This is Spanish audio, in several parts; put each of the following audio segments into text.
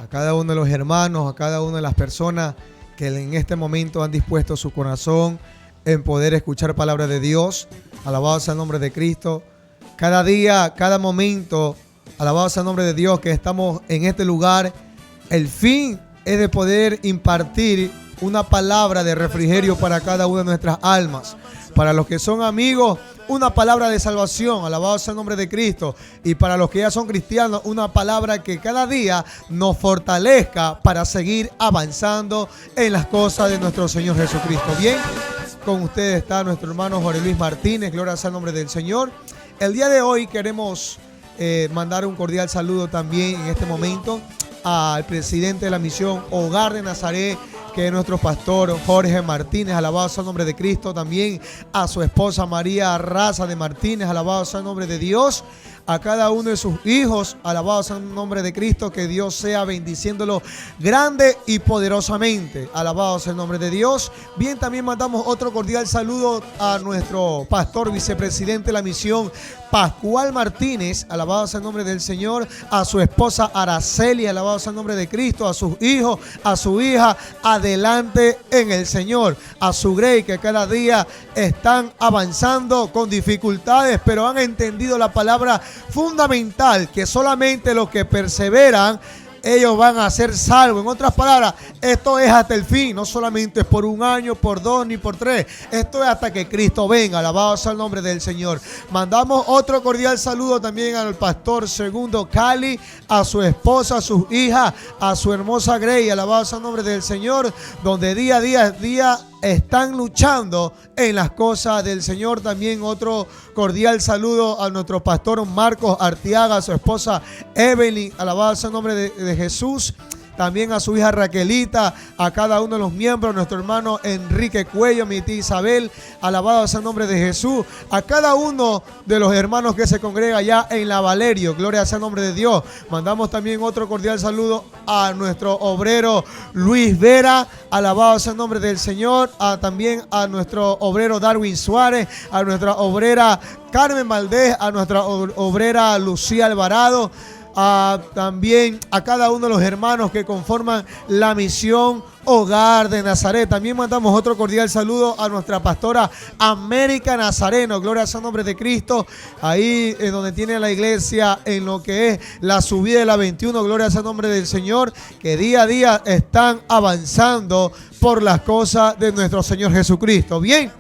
a cada uno de los hermanos, a cada una de las personas que en este momento han dispuesto su corazón en poder escuchar palabra de Dios. Alabado sea el nombre de Cristo. Cada día, cada momento, alabado sea el nombre de Dios que estamos en este lugar. El fin es de poder impartir una palabra de refrigerio para cada una de nuestras almas. Para los que son amigos, una palabra de salvación, alabado sea el nombre de Cristo. Y para los que ya son cristianos, una palabra que cada día nos fortalezca para seguir avanzando en las cosas de nuestro Señor Jesucristo. Bien, con ustedes está nuestro hermano Jorge Luis Martínez, gloria sea el nombre del Señor. El día de hoy queremos mandar un cordial saludo también en este momento al presidente de la misión Hogar de Nazaret, que es nuestro pastor Jorge Martínez, alabado sea el nombre de Cristo. También a su esposa María Raza de Martínez, alabado sea el nombre de Dios. A cada uno de sus hijos, alabado sea el nombre de Cristo, que Dios sea bendiciéndolo grande y poderosamente, alabado sea el nombre de Dios. Bien, también mandamos otro cordial saludo a nuestro pastor vicepresidente de la misión Pascual Martínez, alabado sea el nombre del Señor, a su esposa Araceli, alabado sea el nombre de Cristo, a sus hijos, a su hija, adelante en el Señor, a su grey, que cada día están avanzando con dificultades, pero han entendido la palabra fundamental, que solamente los que perseveran, ellos van a ser salvos. En otras palabras, esto es hasta el fin, no solamente es por un año, por dos, ni por tres. Esto es hasta que Cristo venga, alabado sea el nombre del Señor. Mandamos otro cordial saludo también al pastor Segundo Cali, a su esposa, a sus hijas, a su hermosa Grey, alabado sea el nombre del Señor, donde día a día están luchando en las cosas del Señor. También otro cordial saludo a nuestro pastor Marcos Artiaga, a su esposa Evelyn, alabado sea el nombre de Jesús. También a su hija Raquelita, a cada uno de los miembros, nuestro hermano Enrique Cuello, mi tía Isabel, alabado sea el nombre de Jesús. A cada uno de los hermanos que se congrega allá en la Valerio, gloria sea el nombre de Dios. Mandamos también otro cordial saludo a nuestro obrero Luis Vera, alabado sea el nombre del Señor. También a nuestro obrero Darwin Suárez, a nuestra obrera Carmen Valdés, a nuestra obrera Lucía Alvarado. También a cada uno de los hermanos que conforman la misión Hogar de Nazaret. También mandamos otro cordial saludo a nuestra pastora América Nazareno, gloria sea el nombre de Cristo, ahí en donde tiene la iglesia en lo que es la subida de la 21, gloria sea el nombre del Señor, que día a día están avanzando por las cosas de nuestro Señor Jesucristo. Bien,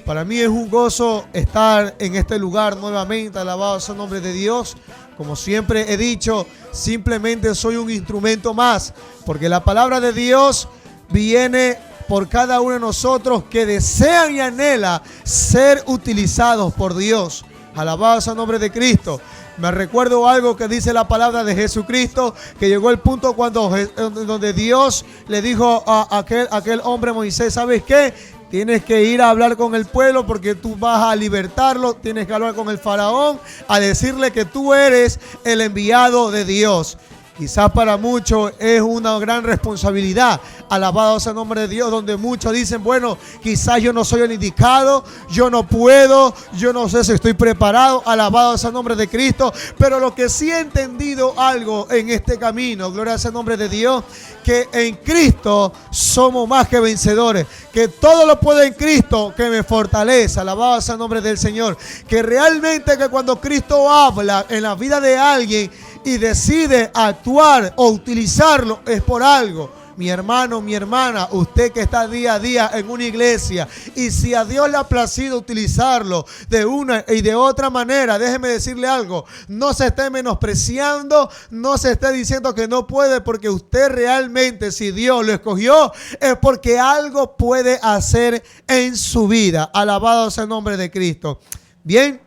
para mí es un gozo estar en este lugar nuevamente, alabado sea el nombre de Dios. Como siempre he dicho, simplemente soy un instrumento más, porque la palabra de Dios viene por cada uno de nosotros que desean y anhela ser utilizados por Dios. Alabado sea el nombre de Cristo. Me recuerdo algo que dice la palabra de Jesucristo, que llegó el punto donde Dios le dijo a aquel hombre Moisés, ¿sabes qué? Tienes que ir a hablar con el pueblo porque tú vas a libertarlo. Tienes que hablar con el faraón, a decirle que tú eres el enviado de Dios. Quizás para muchos es una gran responsabilidad, alabado sea el nombre de Dios, donde muchos dicen, bueno, quizás yo no soy el indicado, yo no puedo, yo no sé si estoy preparado, alabado sea el nombre de Cristo. Pero lo que sí he entendido algo en este camino, gloria sea el nombre de Dios, que en Cristo somos más que vencedores, que todo lo puedo en Cristo que me fortalece, alabado sea el nombre del Señor, que realmente que cuando Cristo habla en la vida de alguien y decide actuar o utilizarlo es por algo. Mi hermano, mi hermana, usted que está día a día en una iglesia, y si a Dios le ha placido utilizarlo de una y de otra manera, déjeme decirle algo, no se esté menospreciando, no se esté diciendo que no puede, porque usted realmente, si Dios lo escogió, es porque algo puede hacer en su vida. Alabado sea el nombre de Cristo. Bien,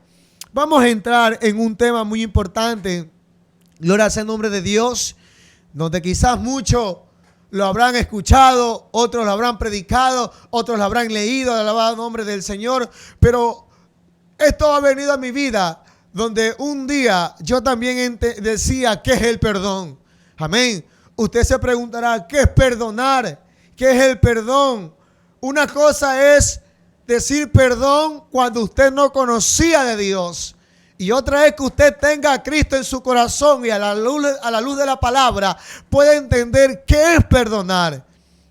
vamos a entrar en un tema muy importante, gloria sea el nombre de Dios, donde quizás muchos lo habrán escuchado, otros lo habrán predicado, otros lo habrán leído, alabado el nombre del Señor. Pero esto ha venido a mi vida, donde un día yo también decía, ¿qué es el perdón? Amén. Usted se preguntará, ¿qué es perdonar? ¿Qué es el perdón? Una cosa es decir perdón cuando usted no conocía de Dior. Y otra es que usted tenga a Cristo en su corazón y a la luz de la palabra puede entender qué es perdonar.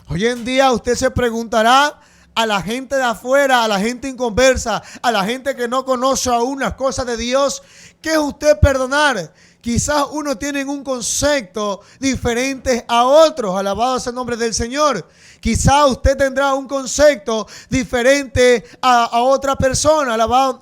Hoy en día usted se preguntará a la gente de afuera, a la gente inconversa, a la gente que no conoce aún las cosas de Dios, ¿qué es usted perdonar? Quizás uno tiene un concepto diferente a otros, alabado sea el nombre del Señor. Quizás usted tendrá un concepto diferente a otra persona, alabado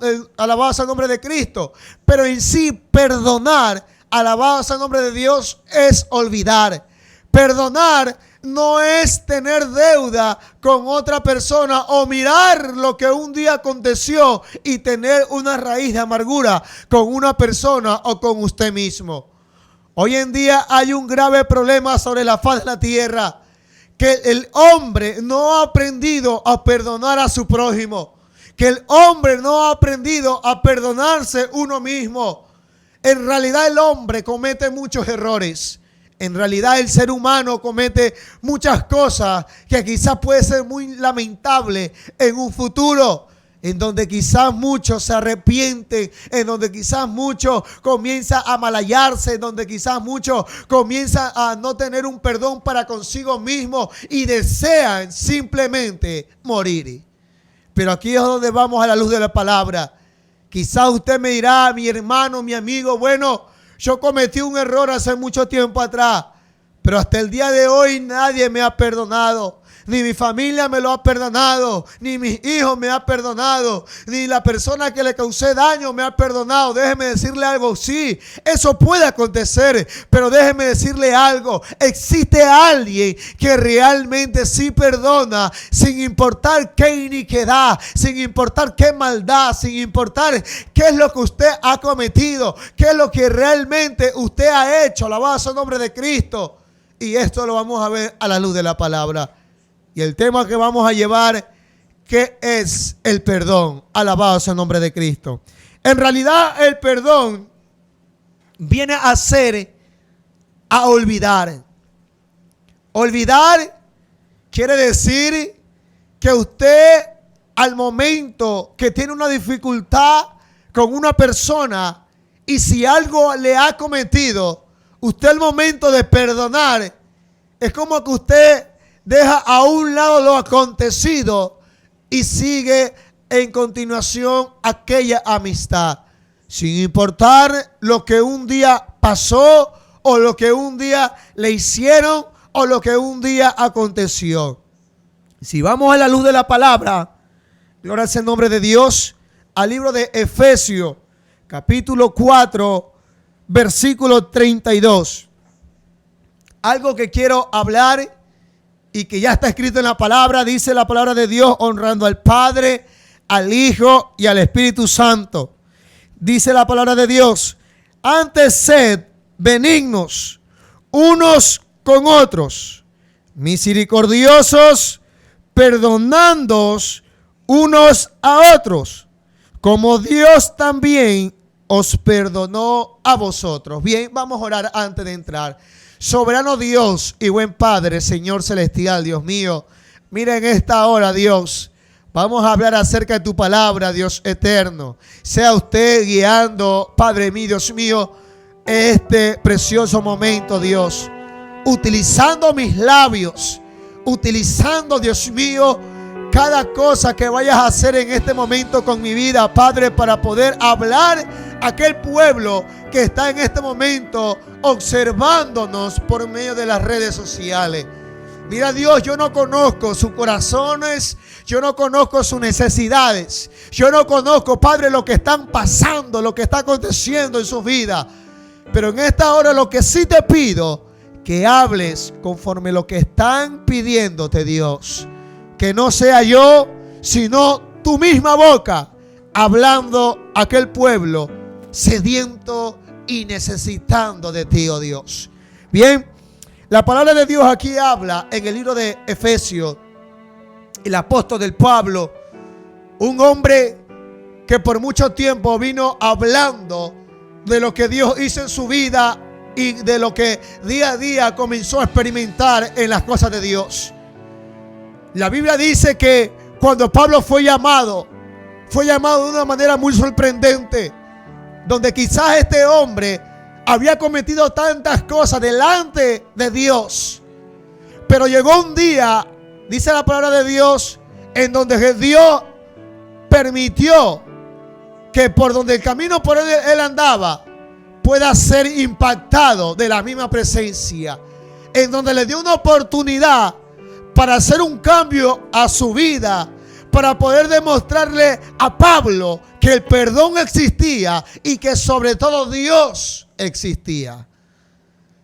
sea el nombre de Cristo. Pero en sí, perdonar, alabado sea el nombre de Dios, es olvidar. Perdonar no es tener deuda con otra persona o mirar lo que un día aconteció y tener una raíz de amargura con una persona o con usted mismo. Hoy en día hay un grave problema sobre la faz de la tierra, que el hombre no ha aprendido a perdonar a su prójimo, que el hombre no ha aprendido a perdonarse uno mismo. En realidad el hombre comete muchos errores. En realidad el ser humano comete muchas cosas que quizás puede ser muy lamentable en un futuro, en donde quizás muchos se arrepienten, en donde quizás muchos comienzan a malayarse, en donde quizás muchos comienzan a no tener un perdón para consigo mismo y desean simplemente morir. Pero aquí es donde vamos a la luz de la palabra. Quizás usted me dirá, mi hermano, mi amigo, bueno, yo cometí un error hace mucho tiempo atrás, pero hasta el día de hoy nadie me ha perdonado. Ni mi familia me lo ha perdonado, ni mis hijos me ha perdonado, ni la persona que le causé daño me ha perdonado. Déjeme decirle algo, sí, eso puede acontecer, pero déjeme decirle algo. Existe alguien que realmente sí perdona, sin importar qué iniquidad, sin importar qué maldad, sin importar qué es lo que usted ha cometido, qué es lo que realmente usted ha hecho. Alabado sea el nombre de Cristo. Y esto lo vamos a ver a la luz de la palabra. Y el tema que vamos a llevar, ¿qué es el perdón? Alabado sea el nombre de Cristo. En realidad el perdón viene a ser a olvidar. Olvidar quiere decir que usted al momento que tiene una dificultad con una persona y si algo le ha cometido, usted al momento de perdonar es como que usted deja a un lado lo acontecido y sigue en continuación aquella amistad, sin importar lo que un día pasó o lo que un día le hicieron o lo que un día aconteció. Si vamos a la luz de la palabra, gloria al nombre de Dios, al libro de Efesios, capítulo 4, versículo 32. Algo que quiero hablar y que ya está escrito en la palabra, dice la palabra de Dios, honrando al Padre, al Hijo y al Espíritu Santo. Dice la palabra de Dios, antes sed benignos unos con otros, misericordiosos, perdonándoos unos a otros, como Dios también os perdonó a vosotros. Bien, vamos a orar antes de entrar. Soberano Dios y buen Padre, Señor celestial, Dios mío, mira en esta hora, Dios, vamos a hablar acerca de tu palabra, Dios eterno. Sea usted guiando, Padre mío, Dios mío, este precioso momento, Dios, utilizando mis labios, utilizando, Dios mío, cada cosa que vayas a hacer en este momento con mi vida, Padre, para poder hablar a aquel pueblo que está en este momento observándonos por medio de las redes sociales. Mira, Dios, yo no conozco sus corazones, yo no conozco sus necesidades, yo no conozco, Padre, lo que están pasando, lo que está aconteciendo en su vida. Pero en esta hora lo que sí te pido, que hables conforme lo que están pidiéndote, Dios. Que no sea yo, sino tu misma boca, hablando a aquel pueblo sediento y necesitando de ti, oh Dios. Bien, la palabra de Dios aquí habla en el libro de Efesios, el apóstol del Pablo, un hombre que por mucho tiempo vino hablando de lo que Dios hizo en su vida y de lo que día a día comenzó a experimentar en las cosas de Dios. La Biblia dice que cuando Pablo fue llamado de una manera muy sorprendente. donde quizás este hombre había cometido tantas cosas delante de Dios. Pero llegó un día, dice la palabra de Dios, en donde Dios permitió que por donde el camino por él andaba pueda ser impactado de la misma presencia, en donde le dio una oportunidad para hacer un cambio a su vida, para poder demostrarle a Pablo que el perdón existía y que sobre todo Dios existía.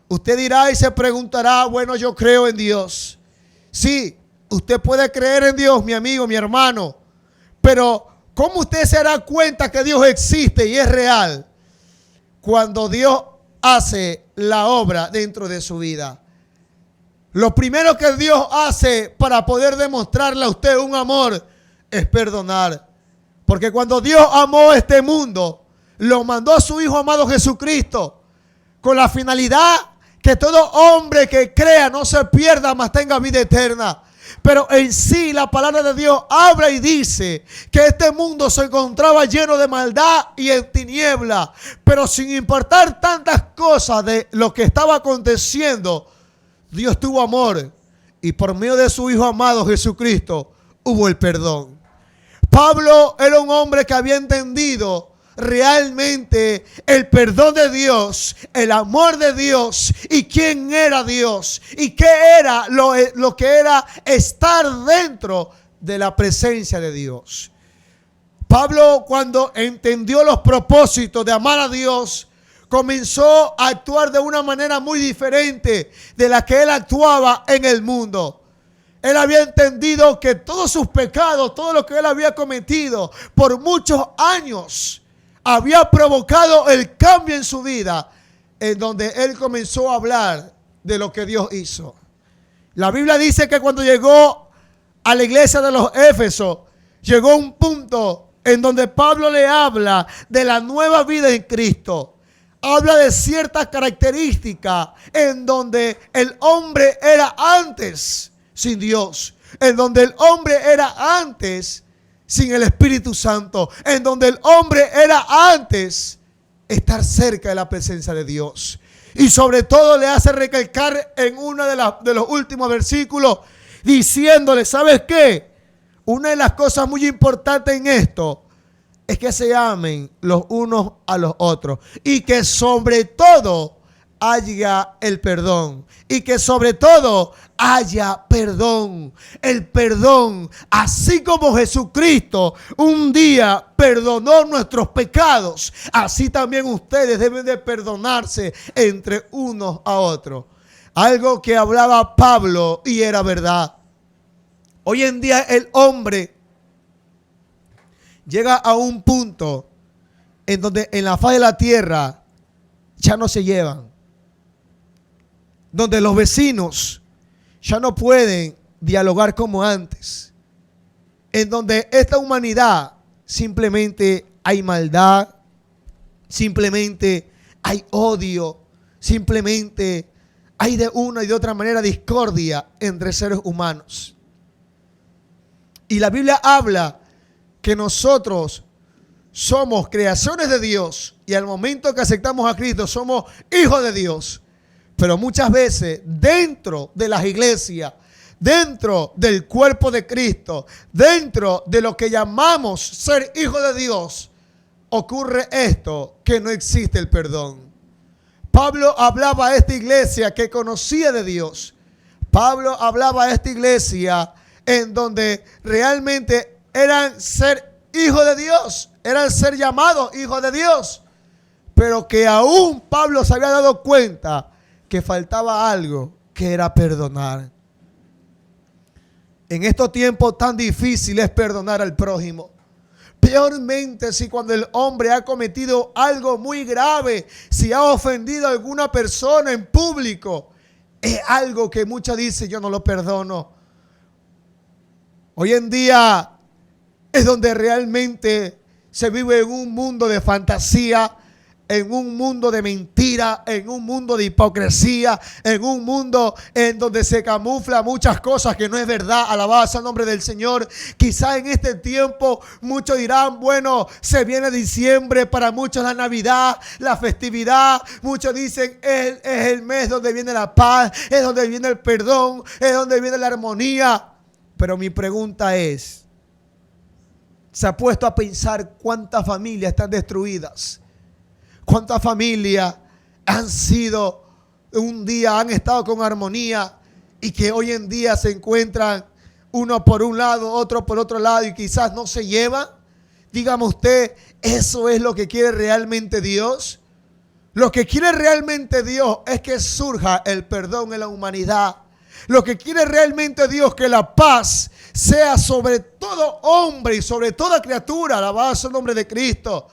Usted dirá y se preguntará, bueno, yo creo en Dios. Sí, usted puede creer en Dios, mi amigo, mi hermano, pero ¿cómo usted se dará cuenta que Dios existe y es real? Cuando Dios hace la obra dentro de su vida. Lo primero que Dios hace para poder demostrarle a usted un amor es perdonar. Porque cuando Dios amó este mundo, lo mandó a su Hijo amado Jesucristo con la finalidad que todo hombre que crea no se pierda, mas tenga vida eterna. Pero en sí la palabra de Dios habla y dice que este mundo se encontraba lleno de maldad y en tiniebla. Pero sin importar tantas cosas de lo que estaba aconteciendo, Dios tuvo amor y por medio de su Hijo amado Jesucristo hubo el perdón. Pablo era un hombre que había entendido realmente el perdón de Dios, el amor de Dios y quién era Dios y qué era lo que era estar dentro de la presencia de Dios. Pablo, cuando entendió los propósitos de amar a Dios, comenzó a actuar de una manera muy diferente de la que él actuaba en el mundo. Él había entendido que todos sus pecados, todo lo que él había cometido por muchos años, había provocado el cambio en su vida, en donde él comenzó a hablar de lo que Dios hizo. La Biblia dice que cuando llegó a la iglesia de los Éfesos, llegó un punto en donde Pablo le habla de la nueva vida en Cristo. Habla de ciertas características en donde el hombre era antes sin Dios, en donde el hombre era antes sin el Espíritu Santo, en donde el hombre era antes estar cerca de la presencia de Dios. Y sobre todo le hace recalcar en uno de los últimos versículos, diciéndole, ¿sabes qué? Una de las cosas muy importantes en esto es que se amen los unos a los otros y que sobre todo haya el perdón y que sobre todo haya perdón. El perdón, así como Jesucristo un día perdonó nuestros pecados, así también ustedes deben de perdonarse entre unos a otros. Algo que hablaba Pablo y era verdad. Hoy en día el hombre llega a un punto en donde en la faz de la tierra ya no se llevan, donde los vecinos ya no pueden dialogar como antes, en donde esta humanidad simplemente hay maldad, simplemente hay odio, simplemente hay de una y de otra manera discordia entre seres humanos. Y la Biblia habla que nosotros somos creaciones de Dios y al momento que aceptamos a Cristo somos hijos de Dios. Pero muchas veces dentro de las iglesias, dentro del cuerpo de Cristo, dentro de lo que llamamos ser hijos de Dios, ocurre esto, que no existe el perdón. Pablo hablaba a esta iglesia que conocía de Dios. Pablo hablaba a esta iglesia en donde realmente eran ser hijos de Dios, eran ser llamados hijos de Dios, pero que aún Pablo se había dado cuenta que faltaba algo, que era perdonar. En estos tiempos tan difíciles perdonar al prójimo. Peormente si cuando el hombre ha cometido algo muy grave, si ha ofendido a alguna persona en público, es algo que muchos dicen, yo no lo perdono. Hoy en día es donde realmente se vive en un mundo de fantasía, en un mundo de mentira, en un mundo de hipocresía, en un mundo en donde se camufla muchas cosas que no es verdad. Alabado sea el nombre del Señor. Quizá en este tiempo muchos dirán, bueno, se viene diciembre, para muchos la Navidad, la festividad. Muchos dicen, es el mes donde viene la paz, es donde viene el perdón, es donde viene la armonía. Pero mi pregunta es, ¿se ha puesto a pensar cuántas familias están destruidas? ¿Cuántas familias han sido, un día han estado con armonía y que hoy en día se encuentran uno por un lado, otro por otro lado y quizás no se llevan? Dígame usted, ¿eso es lo que quiere realmente Dios? Lo que quiere realmente Dios es que surja el perdón en la humanidad. Lo que quiere realmente Dios, que la paz sea sobre todo hombre y sobre toda criatura. Alabado sea el nombre de Cristo.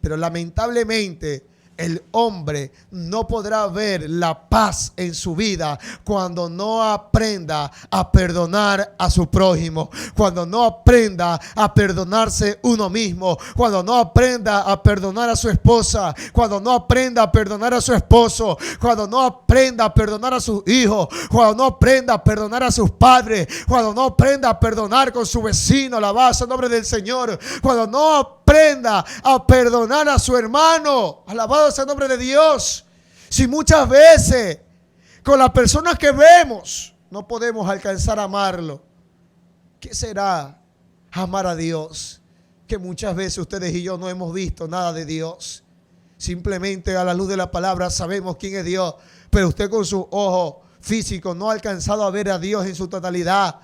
Pero lamentablemente el hombre no podrá ver la paz en su vida cuando no aprenda a perdonar a su prójimo, cuando no aprenda a perdonarse uno mismo, cuando no aprenda a perdonar a su esposa, cuando no aprenda a perdonar a su esposo, cuando no aprenda a perdonar a sus hijos, cuando no aprenda a perdonar a sus padres, cuando no aprenda a perdonar con su vecino. Alabado sea el nombre del Señor. Cuando no aprenda a perdonar a su hermano. Alabado sea el nombre de Dios. Si muchas veces con las personas que vemos no podemos alcanzar a amarlo, ¿qué será amar a Dios? Que muchas veces ustedes y yo no hemos visto nada de Dios. Simplemente a la luz de la palabra sabemos quién es Dios, pero usted con su ojo físico no ha alcanzado a ver a Dios en su totalidad.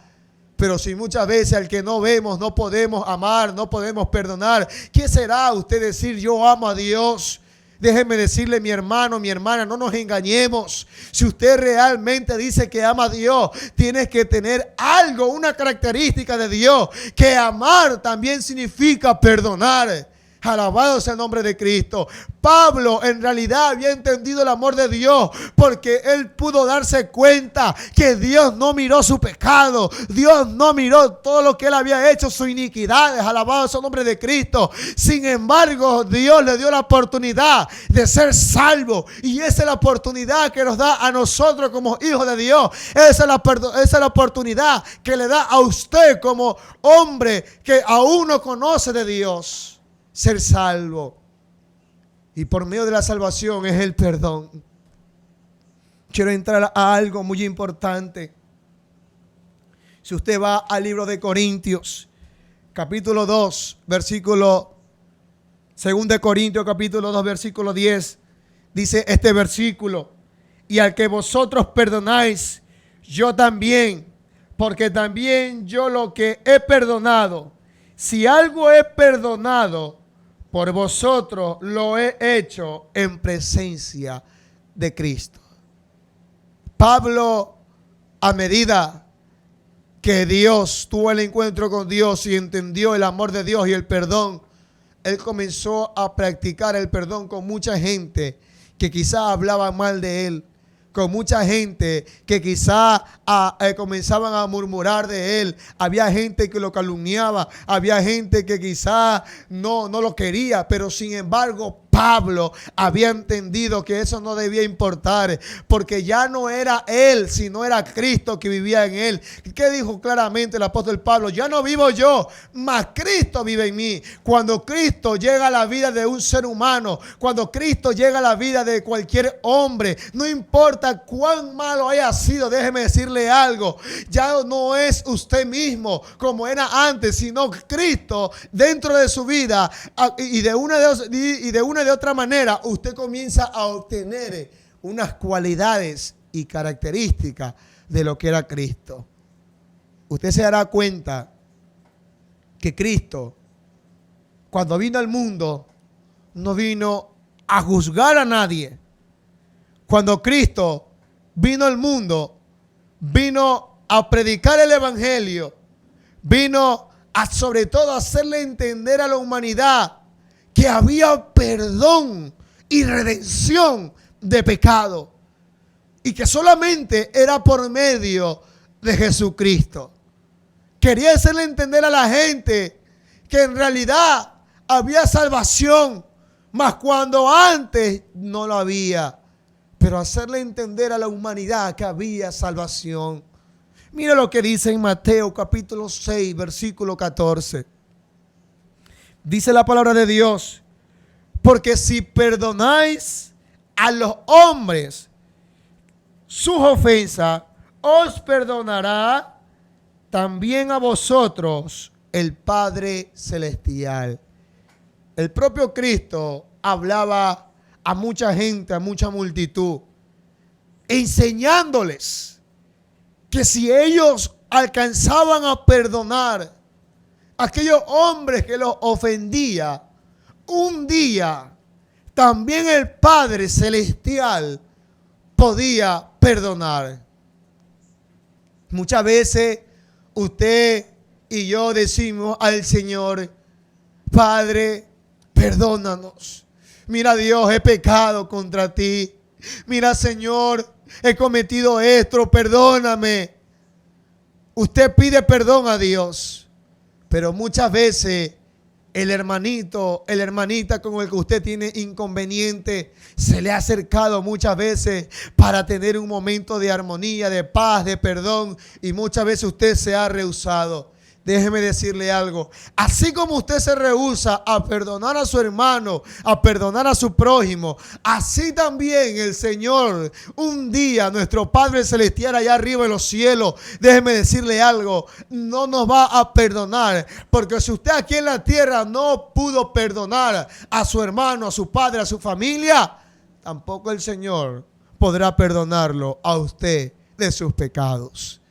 Pero si muchas veces al que no vemos no podemos amar, no podemos perdonar, ¿qué será usted decir yo amo a Dios? Déjeme decirle, mi hermano, mi hermana, no nos engañemos. Si usted realmente dice que ama a Dios, tienes que tener algo, una característica de Dios, que amar también significa perdonar. Alabado sea el nombre de Cristo. Pablo en realidad había entendido el amor de Dios porque él pudo darse cuenta que Dios no miró su pecado. Dios no miró todo lo que él había hecho, sus iniquidades. Alabado sea el nombre de Cristo. Sin embargo, Dios le dio la oportunidad de ser salvo. Y esa es la oportunidad que nos da a nosotros como hijos de Dios. Esa es la oportunidad que le da a usted como hombre que aún no conoce de Dios. Ser salvo. Y por medio de la salvación es el perdón. Quiero entrar a algo muy importante. Si usted va al libro de Corintios, capítulo 2, versículo 2 de Corintios, capítulo 2, versículo 10, dice este versículo: y al que vosotros perdonáis, yo también, porque también yo lo que he perdonado, si algo he perdonado, por vosotros lo he hecho en presencia de Cristo. Pablo, a medida que Dios tuvo el encuentro con Dios y entendió el amor de Dios y el perdón, él comenzó a practicar el perdón con mucha gente que quizá hablaba mal de él, con mucha gente que quizá comenzaban a murmurar de él. Había gente que lo calumniaba, había gente que quizá no lo quería, pero sin embargo Pablo había entendido que eso no debía importar, porque ya no era él, sino era Cristo que vivía en él. ¿Qué dijo claramente el apóstol Pablo? Ya no vivo yo, mas Cristo vive en mí. Cuando Cristo llega a la vida de un ser humano, cuando Cristo llega a la vida de cualquier hombre, no importa cuán malo haya sido, déjeme decirle algo, ya no es usted mismo como era antes, sino Cristo dentro de su vida, y de una de otra manera usted comienza a obtener unas cualidades y características de lo que era Cristo. Usted se dará cuenta que Cristo, cuando vino al mundo, no vino a juzgar a nadie. Cuando Cristo vino al mundo, vino a predicar el evangelio, vino a sobre todo hacerle entender a la humanidad que había perdón y redención de pecado y que solamente era por medio de Jesucristo. Quería hacerle entender a la gente que en realidad había salvación mas cuando antes no lo había. Pero hacerle entender a la humanidad que había salvación. Mira lo que dice en Mateo capítulo 6, versículo 14. Dice la palabra de Dios: porque si perdonáis a los hombres sus ofensas, os perdonará también a vosotros el Padre Celestial. El propio Cristo hablaba a mucha gente, a mucha multitud, enseñándoles que si ellos alcanzaban a perdonar a aquellos hombres que los ofendían, un día también el Padre Celestial podía perdonar. Muchas veces usted y yo decimos al Señor: Padre, perdónanos. Mira, Dios, he pecado contra ti. Mira, Señor, he cometido esto, perdóname. Usted pide perdón a Dios, pero muchas veces el hermanito, la hermanita con el que usted tiene inconveniente se le ha acercado muchas veces para tener un momento de armonía, de paz, de perdón, y muchas veces usted se ha rehusado. Déjeme decirle algo: así como usted se rehúsa a perdonar a su hermano, a perdonar a su prójimo, así también el Señor, un día, nuestro Padre Celestial allá arriba en los cielos, déjeme decirle algo, no nos va a perdonar. Porque si usted aquí en la tierra no pudo perdonar a su hermano, a su padre, a su familia, tampoco el Señor podrá perdonarlo a usted de sus pecados.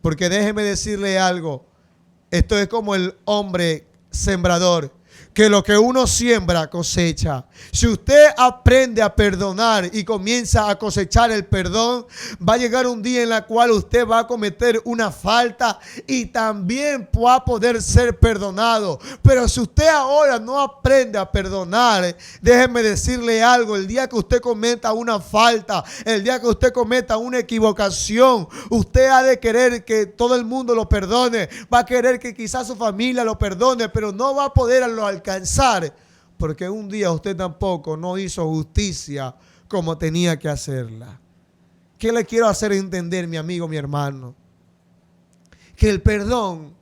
Porque déjeme decirle algo: esto es como el hombre sembrador, que lo que uno siembra cosecha. Si usted aprende a perdonar y comienza a cosechar el perdón, va a llegar un día en el cual usted va a cometer una falta y también va a poder ser perdonado. Pero si usted ahora no aprende a perdonar, déjeme decirle algo: el día que usted cometa una falta, el día que usted cometa una equivocación, usted ha de querer que todo el mundo lo perdone, va a querer que quizás su familia lo perdone, pero no va a poder alcanzar, porque un día usted tampoco no hizo justicia como tenía que hacerla. ¿Qué le quiero hacer entender, mi amigo, mi hermano? Que el perdón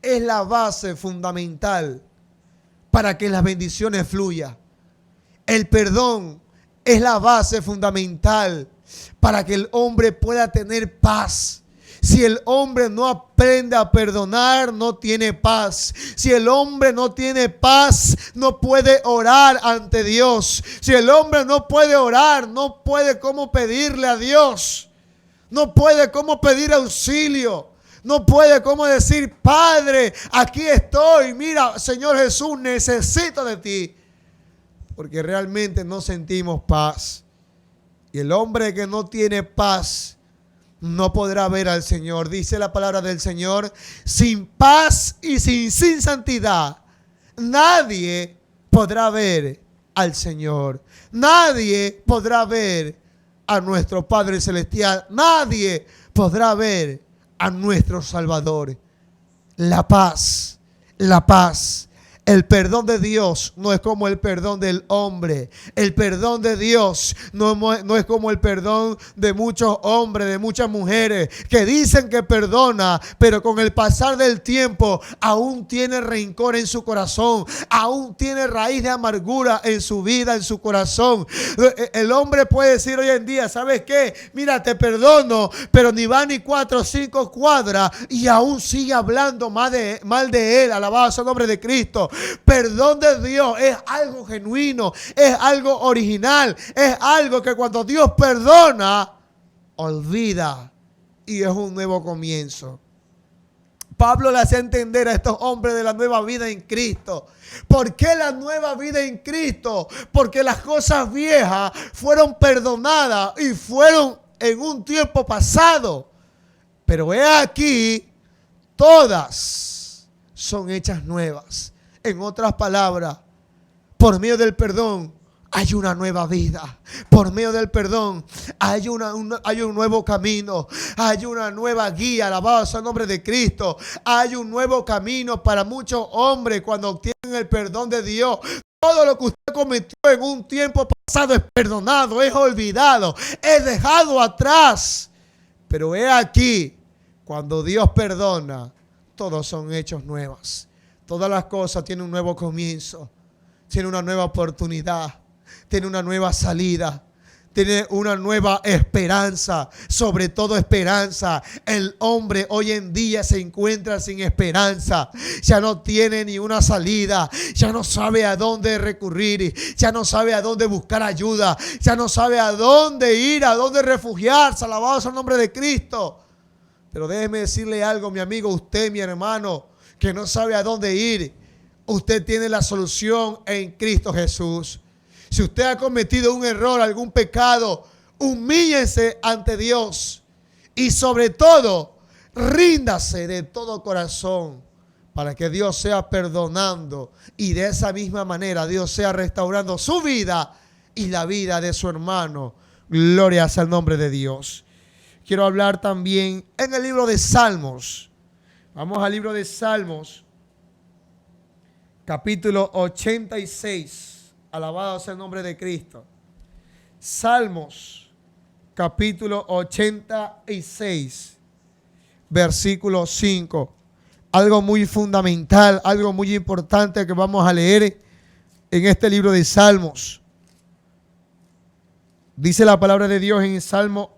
es la base fundamental para que las bendiciones fluyan. El perdón es la base fundamental para que el hombre pueda tener paz. Si el hombre no aprende a perdonar, no tiene paz. Si el hombre no tiene paz, no puede orar ante Dios. Si el hombre no puede orar, no puede cómo pedirle a Dios. No puede cómo pedir auxilio. No puede cómo decir: Padre, aquí estoy. Mira, Señor Jesús, necesito de ti. Porque realmente no sentimos paz. Y el hombre que no tiene paz no podrá ver al Señor. Dice la palabra del Señor: sin paz y sin santidad, nadie podrá ver al Señor. Nadie podrá ver a nuestro Padre Celestial. Nadie podrá ver a nuestro Salvador. La paz, la paz. El perdón de Dios no es como el perdón del hombre. El perdón de Dios no es como el perdón de muchos hombres, de muchas mujeres que dicen que perdona, pero con el pasar del tiempo aún tiene rencor en su corazón, aún tiene raíz de amargura en su vida, en su corazón. El hombre puede decir hoy en día: ¿sabes qué? Mira, te perdono, pero ni va ni 4 o 5 cuadras y aún sigue hablando mal de él. Alabado sea el nombre de Cristo. Perdón de Dios es algo genuino, es algo original, es algo que cuando Dios perdona, olvida y es un nuevo comienzo. Pablo le hace entender a estos hombres de la nueva vida en Cristo. ¿Por qué la nueva vida en Cristo? Porque las cosas viejas fueron perdonadas y fueron en un tiempo pasado. Pero he aquí, todas son hechas nuevas. En otras palabras, por medio del perdón hay una nueva vida. Por medio del perdón hay un nuevo camino. Hay una nueva guía. Alabado sea el nombre de Cristo. Hay un nuevo camino para muchos hombres cuando obtienen el perdón de Dios. Todo lo que usted cometió en un tiempo pasado es perdonado, es olvidado, es dejado atrás. Pero he aquí, cuando Dios perdona, todos son hechos nuevos. Todas las cosas tienen un nuevo comienzo, tienen una nueva oportunidad, tienen una nueva salida, tiene una nueva esperanza, sobre todo esperanza. El hombre hoy en día se encuentra sin esperanza, ya no tiene ni una salida, ya no sabe a dónde recurrir, ya no sabe a dónde buscar ayuda, ya no sabe a dónde ir, a dónde refugiarse. Alabado sea el nombre de Cristo. Pero déjeme decirle algo, mi amigo, usted, mi hermano, que no sabe a dónde ir. Usted tiene la solución en Cristo Jesús. Si usted ha cometido un error, algún pecado, humíllese ante Dios. Y sobre todo, ríndase de todo corazón para que Dios sea perdonando. Y de esa misma manera Dios sea restaurando su vida y la vida de su hermano. Gloria sea el nombre de Dios. Quiero hablar también en el libro de Salmos. Vamos al libro de Salmos, capítulo 86. Alabado sea el nombre de Cristo. Salmos, capítulo 86, versículo 5. Algo muy fundamental, algo muy importante que vamos a leer en este libro de Salmos. Dice la palabra de Dios en Salmo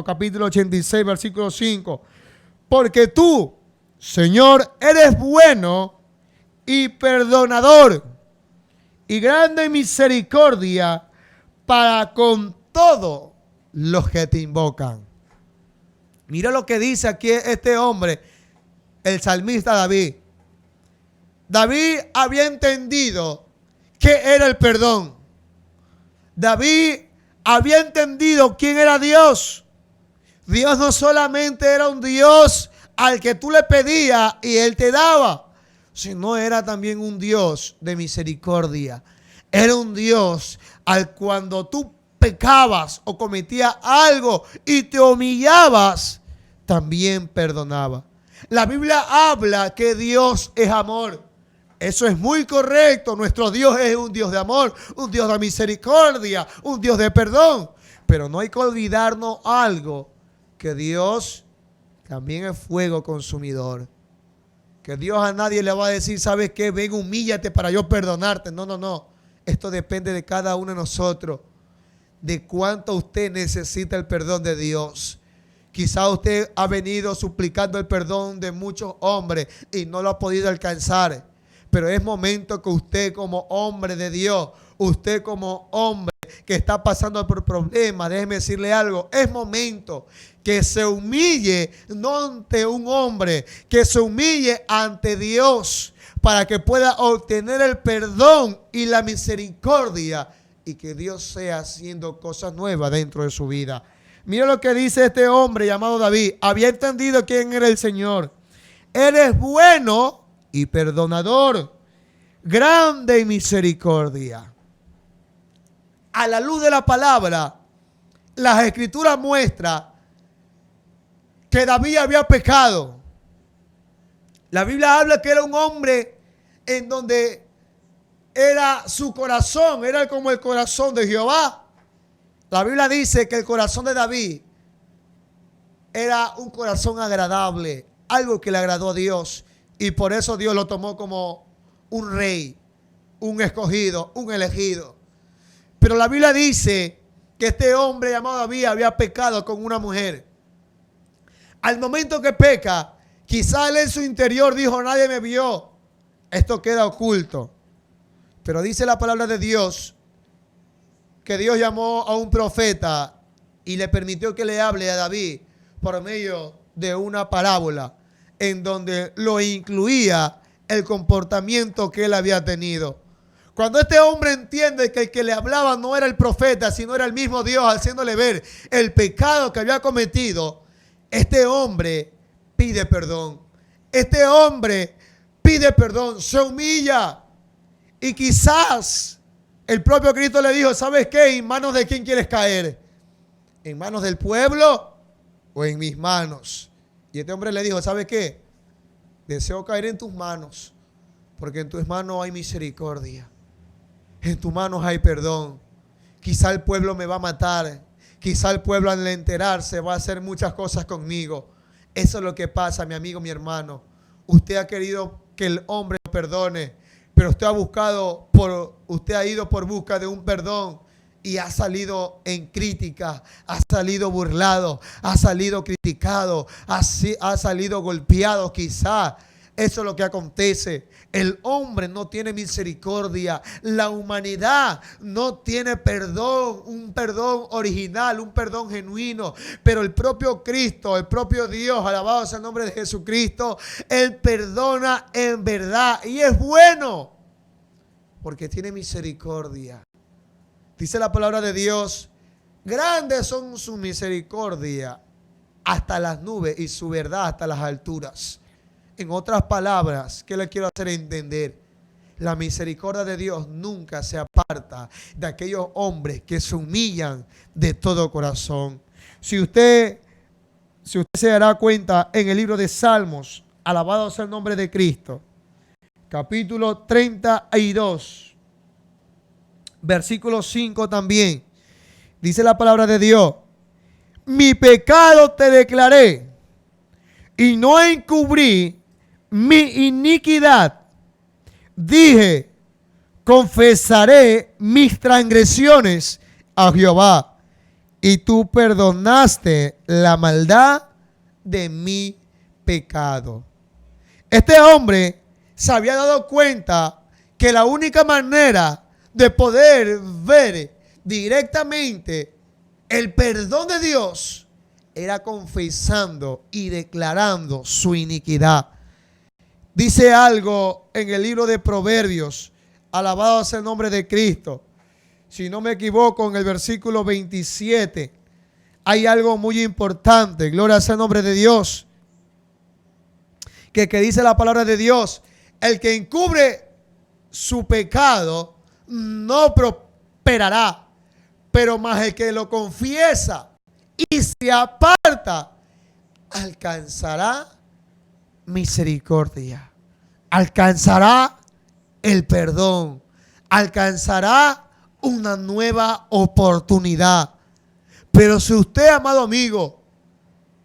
capítulo 86, versículo 5. Porque tú, Señor, eres bueno y perdonador, y grande en misericordia para con todos los que te invocan. Mira lo que dice aquí este hombre, el salmista David. David había entendido qué era el perdón. David había entendido quién era Dios. Dios no solamente era un Dios al que tú le pedías y Él te daba, sino era también un Dios de misericordia. Era un Dios al cuando tú pecabas o cometías algo y te humillabas, también perdonaba. La Biblia habla que Dios es amor. Eso es muy correcto. Nuestro Dios es un Dios de amor, un Dios de misericordia, un Dios de perdón. Pero no hay que olvidarnos algo, que Dios también es fuego consumidor. Que Dios a nadie le va a decir, ¿sabes qué? Ven, humíllate para yo perdonarte. No, no, no. Esto depende de cada uno de nosotros. De cuánto usted necesita el perdón de Dios. Quizá usted ha venido suplicando el perdón de muchos hombres y no lo ha podido alcanzar. Pero es momento que usted como hombre de Dios, usted como hombre que está pasando por problemas, déjeme decirle algo, es momento que se humille, no ante un hombre, que se humille ante Dios para que pueda obtener el perdón y la misericordia y que Dios sea haciendo cosas nuevas dentro de su vida. Mira lo que dice este hombre llamado David. Había entendido quién era el Señor. Eres bueno y perdonador, grande en misericordia. A la luz de la palabra, las escrituras muestran que David había pecado. La Biblia habla que era un hombre en donde era su corazón, era como el corazón de Jehová. La Biblia dice que el corazón de David era un corazón agradable, algo que le agradó a Dios. Y por eso Dios lo tomó como un rey, un escogido, un elegido. Pero la Biblia dice que este hombre llamado David había pecado con una mujer. Al momento que peca, quizá él en su interior dijo, nadie me vio. Esto queda oculto. Pero dice la palabra de Dios que Dios llamó a un profeta y le permitió que le hable a David por medio de una parábola en donde lo incluía el comportamiento que él había tenido. Cuando este hombre entiende que el que le hablaba no era el profeta, sino era el mismo Dios, haciéndole ver el pecado que había cometido, este hombre pide perdón. Este hombre pide perdón, se humilla. Y quizás el propio Cristo le dijo, ¿sabes qué? ¿En manos de quién quieres caer? ¿En manos del pueblo o en mis manos? Y este hombre le dijo, ¿sabes qué? Deseo caer en tus manos, porque en tus manos hay misericordia. En tus manos hay perdón. Quizá el pueblo me va a matar. Quizá el pueblo al enterarse va a hacer muchas cosas conmigo. Eso es lo que pasa, mi amigo, mi hermano. Usted ha querido que el hombre lo perdone, pero usted ha ido por busca de un perdón y ha salido en crítica, ha salido burlado, ha salido criticado, ha salido golpeado. Quizá eso es lo que acontece. El hombre no tiene misericordia. La humanidad no tiene perdón, un perdón original, un perdón genuino. Pero el propio Cristo, el propio Dios, alabado sea el nombre de Jesucristo, Él perdona en verdad y es bueno porque tiene misericordia. Dice la palabra de Dios, grandes son su misericordia hasta las nubes y su verdad hasta las alturas. En otras palabras, ¿qué le quiero hacer entender? La misericordia de Dios nunca se aparta de aquellos hombres que se humillan de todo corazón. Si usted se dará cuenta en el libro de Salmos, alabado sea el nombre de Cristo, capítulo 32, versículo 5 también, dice la palabra de Dios, mi pecado te declaré y no encubrí mi iniquidad. Dije, confesaré mis transgresiones a Jehová, y tú perdonaste la maldad de mi pecado. Este hombre se había dado cuenta que la única manera de poder ver directamente el perdón de Dios era confesando y declarando su iniquidad. Dice algo en el libro de Proverbios, alabado sea el nombre de Cristo. Si no me equivoco, en el versículo 27, hay algo muy importante, gloria sea el nombre de Dios, que dice la palabra de Dios, el que encubre su pecado no prosperará, pero más el que lo confiesa y se aparta, alcanzará misericordia, alcanzará el perdón, alcanzará una nueva oportunidad. Pero si usted, amado amigo,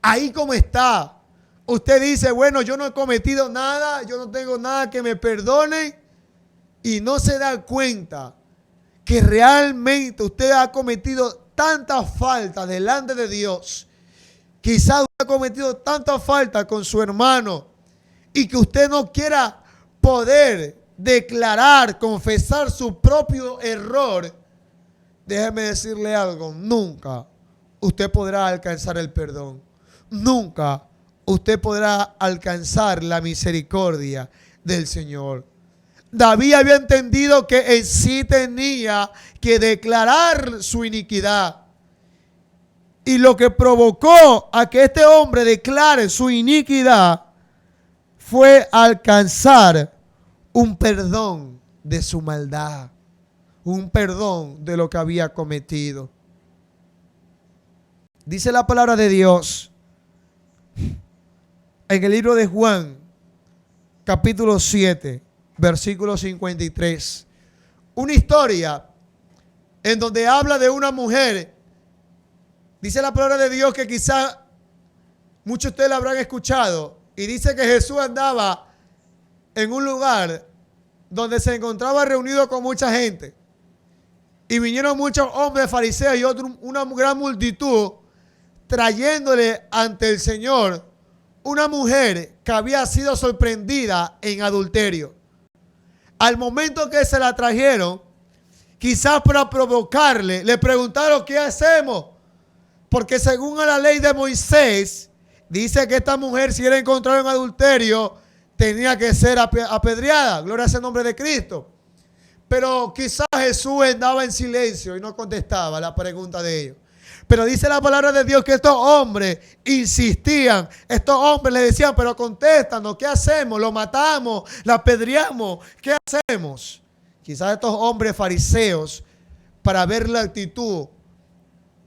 ahí como está, usted dice, bueno, yo no he cometido nada, yo no tengo nada que me perdone, y no se da cuenta que realmente usted ha cometido tanta falta delante de Dios. Quizás usted ha cometido tanta falta con su hermano y que usted no quiera poder declarar, confesar su propio error. Déjeme decirle algo, nunca usted podrá alcanzar el perdón. Nunca usted podrá alcanzar la misericordia del Señor. David había entendido que en sí tenía que declarar su iniquidad. Y lo que provocó a que este hombre declare su iniquidad fue alcanzar un perdón de su maldad, un perdón de lo que había cometido. Dice la palabra de Dios en el libro de Juan, capítulo 7, versículo 53. Una historia en donde habla de una mujer. Dice la palabra de Dios que quizá muchos de ustedes la habrán escuchado. Y dice que Jesús andaba en un lugar donde se encontraba reunido con mucha gente. Y vinieron muchos hombres fariseos y una gran multitud trayéndole ante el Señor una mujer que había sido sorprendida en adulterio. Al momento que se la trajeron, quizás para provocarle, le preguntaron, ¿qué hacemos? Porque según la ley de Moisés, dice que esta mujer, si era encontrada en adulterio, tenía que ser apedreada. Gloria sea el nombre de Cristo. Pero quizás Jesús andaba en silencio y no contestaba la pregunta de ellos. Pero dice la palabra de Dios que estos hombres insistían. Estos hombres le decían, pero contéstanos, ¿qué hacemos? ¿Lo matamos? ¿La apedreamos? ¿Qué hacemos? Quizás estos hombres fariseos, para ver la actitud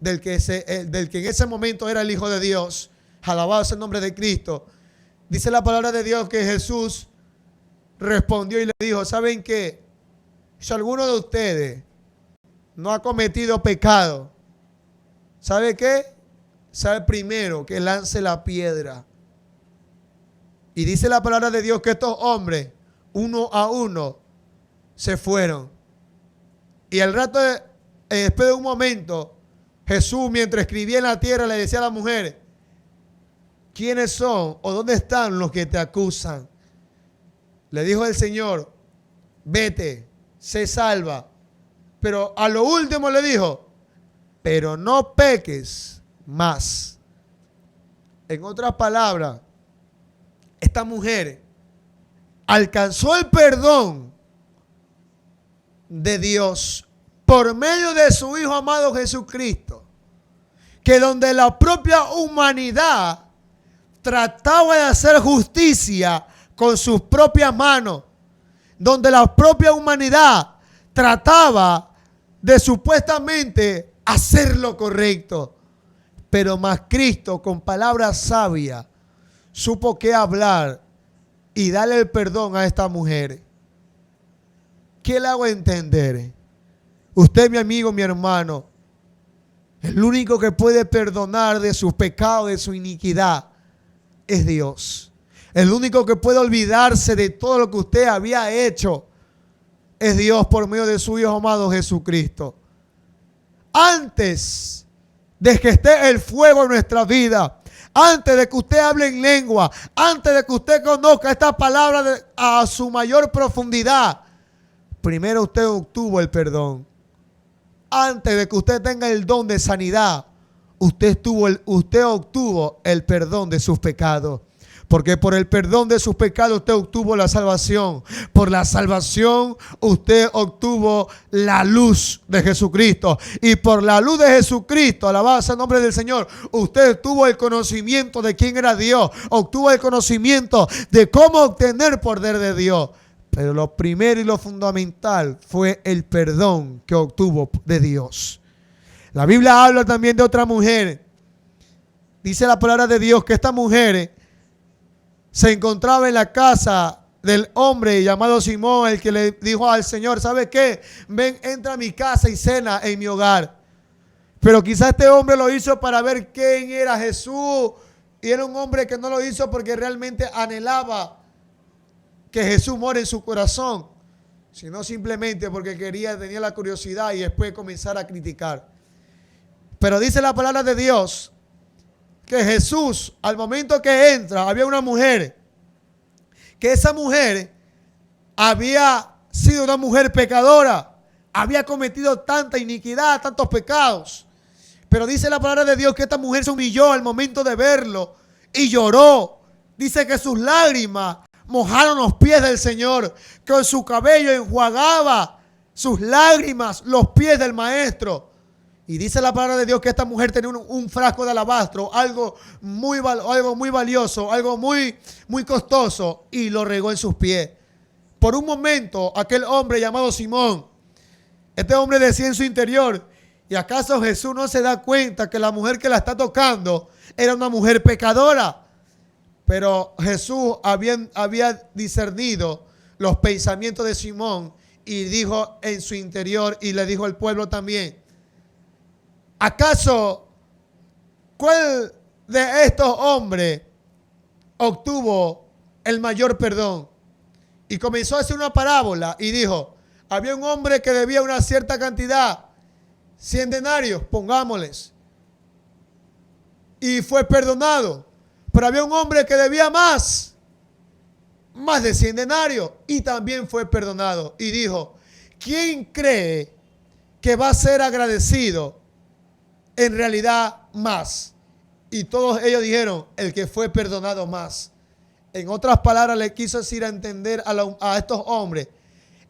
del que en ese momento era el Hijo de Dios, alabado sea el nombre de Cristo, dice la palabra de Dios que Jesús respondió y le dijo, ¿saben qué? Si alguno de ustedes no ha cometido pecado, ¿sabe qué? Sea el primero que lance la piedra. Y dice la palabra de Dios que estos hombres, uno a uno, se fueron. Y al rato, después de un momento, Jesús, mientras escribía en la tierra, le decía a la mujer: ¿quiénes son o dónde están los que te acusan? Le dijo el Señor: vete, sé salva. Pero a lo último le dijo: pero no peques más. En otras palabras, esta mujer alcanzó el perdón de Dios por medio de su Hijo amado Jesucristo, que donde la propia humanidad trataba de hacer justicia con sus propias manos, donde la propia humanidad trataba de supuestamente hacer lo correcto, pero más Cristo, con palabras sabias, supo qué hablar y darle el perdón a esta mujer. ¿Qué le hago entender? Usted, mi amigo, mi hermano, el único que puede perdonar de sus pecados, de su iniquidad, es Dios. El único que puede olvidarse de todo lo que usted había hecho es Dios por medio de su Hijo amado Jesucristo. Antes de que esté el fuego en nuestra vida, antes de que usted hable en lengua, antes de que usted conozca esta palabra a su mayor profundidad, primero usted obtuvo el perdón. Antes de que usted tenga el don de sanidad, usted obtuvo el perdón de sus pecados. Porque por el perdón de sus pecados usted obtuvo la salvación. Por la salvación usted obtuvo la luz de Jesucristo. Y por la luz de Jesucristo, alabado sea el nombre del Señor, usted obtuvo el conocimiento de quién era Dios. Obtuvo el conocimiento de cómo obtener poder de Dios. Pero lo primero y lo fundamental fue el perdón que obtuvo de Dios. La Biblia habla también de otra mujer. Dice la palabra de Dios que esta mujer se encontraba en la casa del hombre llamado Simón, el que le dijo al Señor: ¿sabe qué? Ven, entra a mi casa y cena en mi hogar. Pero quizás este hombre lo hizo para ver quién era Jesús. Y era un hombre que no lo hizo porque realmente anhelaba que Jesús mora en su corazón, sino simplemente porque tenía la curiosidad y después comenzar a criticar. Pero dice la palabra de Dios que Jesús, al momento que entra, había una mujer, que esa mujer había sido una mujer pecadora, había cometido tanta iniquidad, tantos pecados. Pero dice la palabra de Dios que esta mujer se humilló al momento de verlo y lloró. Dice que sus lágrimas mojaron los pies del Señor, que con su cabello enjuagaba sus lágrimas los pies del Maestro. Y dice la palabra de Dios que esta mujer tenía un frasco de alabastro, algo muy valioso, algo muy costoso, y lo regó en sus pies. Por un momento, aquel hombre llamado Simón, este hombre decía en su interior: ¿y acaso Jesús no se da cuenta que la mujer que la está tocando era una mujer pecadora? Pero Jesús había discernido los pensamientos de Simón y dijo en su interior, y le dijo al pueblo también: ¿acaso cuál de estos hombres obtuvo el mayor perdón? Y comenzó a hacer una parábola y dijo: había un hombre que debía una cierta cantidad, 100 denarios, pongámosles, y fue perdonado. Pero había un hombre que debía más de 100 denarios, y también fue perdonado. Y dijo: ¿quién cree que va a ser agradecido en realidad más? Y todos ellos dijeron: el que fue perdonado más. En otras palabras, le quiso decir a entender a estos hombres: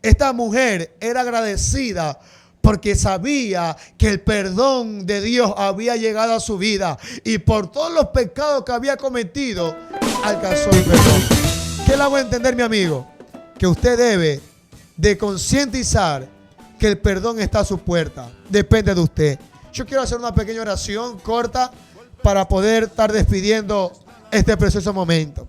esta mujer era agradecida porque sabía que el perdón de Dios había llegado a su vida, y por todos los pecados que había cometido alcanzó el perdón. ¿Qué le hago entender, mi amigo? Que usted debe de concientizar que el perdón está a su puerta. Depende de usted. Yo quiero hacer una pequeña oración corta para poder estar despidiendo este precioso momento.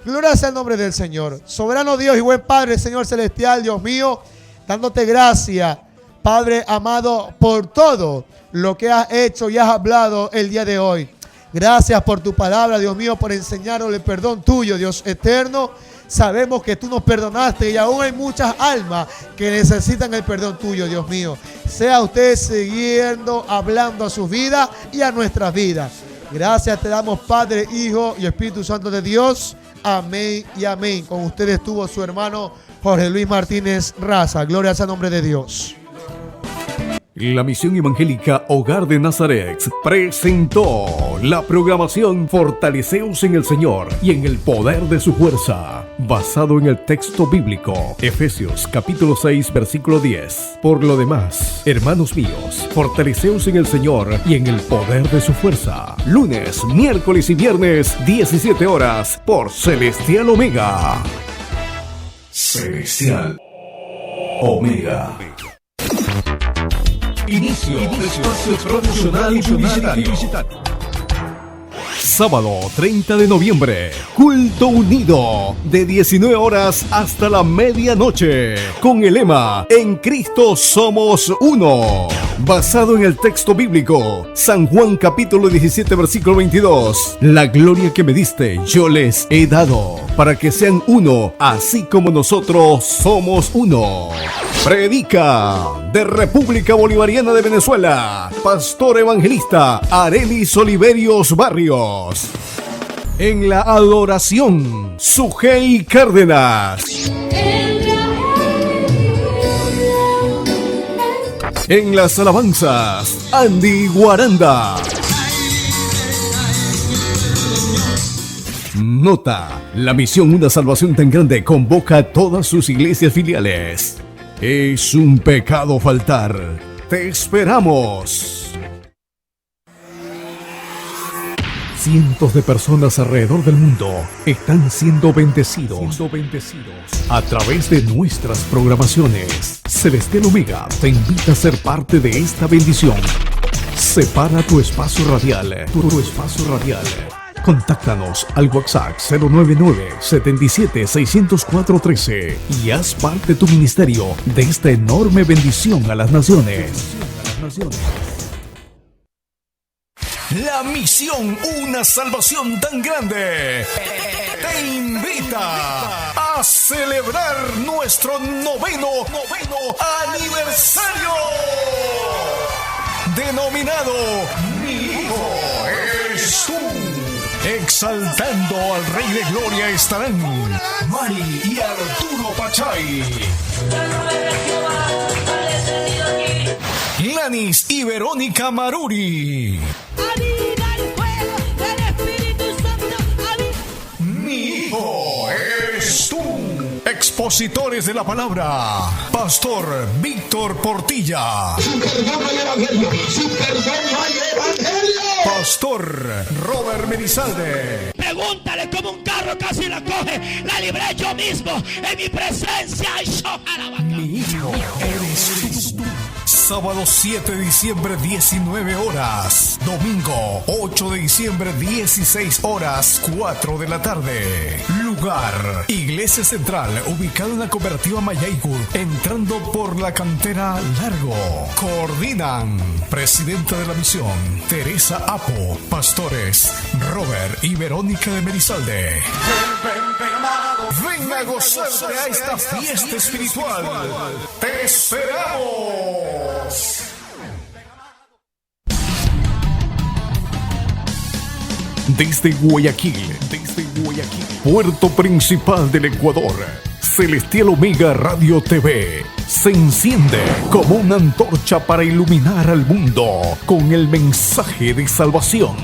Gloria sea el nombre del Señor. Soberano Dios y buen Padre, Señor celestial, Dios mío, dándote gracias, Padre amado, por todo lo que has hecho y has hablado el día de hoy. Gracias por tu palabra, Dios mío, por enseñarnos el perdón tuyo, Dios eterno. Sabemos que tú nos perdonaste y aún hay muchas almas que necesitan el perdón tuyo, Dios mío. Sea usted siguiendo hablando a sus vidas y a nuestras vidas. Gracias te damos, Padre, Hijo y Espíritu Santo de Dios. Amén y amén. Con ustedes estuvo su hermano Jorge Luis Martínez Raza. Gloria al nombre de Dios. La Misión Evangélica Hogar de Nazaret presentó la programación Fortaleceos en el Señor y en el poder de su fuerza, basado en el texto bíblico Efesios capítulo 6 versículo 10. Por lo demás, hermanos míos, fortaleceos en el Señor y en el poder de su fuerza. Lunes, miércoles y viernes, 17 horas, por Celestial Omega. Celestial Omega. Inicio de espacio promocional y publicitario. Sábado 30 de noviembre, culto unido de 19 horas hasta la medianoche, con el lema En Cristo somos uno, basado en el texto bíblico San Juan capítulo 17 versículo 22. La gloria que me diste yo les he dado, para que sean uno, así como nosotros somos uno. Predica de República Bolivariana de Venezuela, pastor evangelista Arelis Oliverios Barrios. En la adoración, Sujei Cárdenas. En las alabanzas, Andy Guaranda. Nota: la misión Una Salvación Tan Grande convoca a todas sus iglesias filiales. Es un pecado faltar. ¡Te esperamos! Cientos de personas alrededor del mundo están siendo bendecidos a través de nuestras programaciones. Celestial Omega te invita a ser parte de esta bendición. Separa tu espacio radial. Contáctanos al WhatsApp 099-77-604-13 y haz parte de tu ministerio de esta enorme bendición a las naciones. La misión Una Salvación Tan Grande te invita a celebrar nuestro noveno aniversario, denominado Mi Hijo Eres Tú. Exaltando al Rey de Gloria estarán Mari y Arturo Pachay, Lanis y Verónica Maruri. ¡Aviva el fuego del Espíritu Santo! Mi Hijo Eres Tú. Expositores de la palabra, Pastor Víctor Portilla. Sin perdón no hay evangelio. Sin perdón no hay evangelio. Pastor Robert Menizalde. Pregúntale cómo un carro casi la coge. La libré yo mismo en mi presencia. Mi Hijo Eres Tú. Sábado 7 de diciembre 19 horas. Domingo 8 de diciembre 16 horas 4 de la tarde. Lugar: Iglesia Central, ubicada en la cooperativa Mayaycu, entrando por la cantera Largo. Coordinan Presidenta de la Misión Teresa Apo. Pastores Robert y Verónica de Menizalde. Ven a gozarte a esta fiesta espiritual. ¡Te esperamos! Desde Guayaquil, puerto principal del Ecuador, Celestial Omega Radio TV se enciende como una antorcha para iluminar al mundo con el mensaje de salvación.